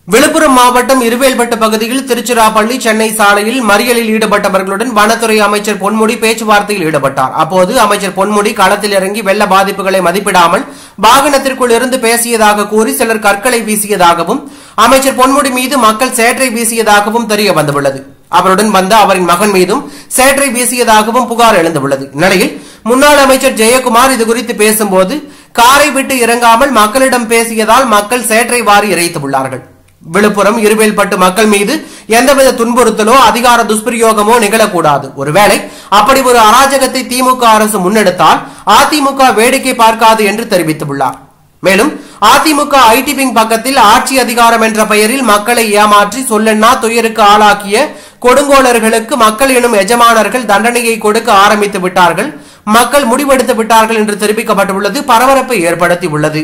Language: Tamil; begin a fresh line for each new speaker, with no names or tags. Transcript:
விழுப்புரம் மாவட்டம் இருவேல்பட்டு பகுதியில் திருச்சிராப்பள்ளி சென்னை சாலையில் மறியலில் ஈடுபட்டவர்களுடன் வனத்துறை அமைச்சர் பொன்முடி பேச்சுவார்த்தையில் ஈடுபட்டார். அப்போது அமைச்சர் பொன்முடி களத்தில் இறங்கி வெள்ள பாதிப்புகளை மதிப்பிடாமல் வாகனத்திற்குள் இருந்து பேசியதாக கூறி சிலர் கற்களை வீசியதாகவும் அமைச்சர் பொன்முடி மீது மக்கள் சேற்றை வீசியதாகவும் தெரிய வந்துள்ளது. அவருடன் வந்த அவரின் மகன் மீதும் சேற்றை வீசியதாகவும் புகார் எழுந்துள்ளது. இந்நிலையில் முன்னாள் அமைச்சர் ஜெயக்குமார் இதுகுறித்து பேசும்போது காரை விட்டு இறங்காமல் மக்களிடம் பேசியதால் மக்கள் சேற்றை வாரி இறைத்துள்ளார்கள். விழுப்புரம் இருவேல்பட்டு மக்கள் மீது எந்தவித துன்புறுத்தலோ அதிகார துஷ்பிரயோகமோ நிகழக்கூடாது. ஒருவேளை அப்படி ஒரு அராஜகத்தை திமுக அரசு முன்னெடுத்தால் அதிமுக வேடிக்கை பார்க்காது என்று தெரிவித்துள்ளார். மேலும் அதிமுக ஐடி விங் பக்கத்தில் ஆட்சி அதிகாரம் என்ற பெயரில் மக்களை ஏமாற்றி சொல்லென்னா துயருக்கு ஆளாக்கிய கொடுங்கோலர்களுக்கு மக்கள் எனும் எஜமானர்கள் தண்டனையை கொடுக்க ஆரம்பித்து விட்டார்கள், மக்கள் முடிவெடுத்து விட்டார்கள் என்று தெரிவிக்கப்பட்டுள்ளது பரபரப்பை ஏற்படுத்தியுள்ளது.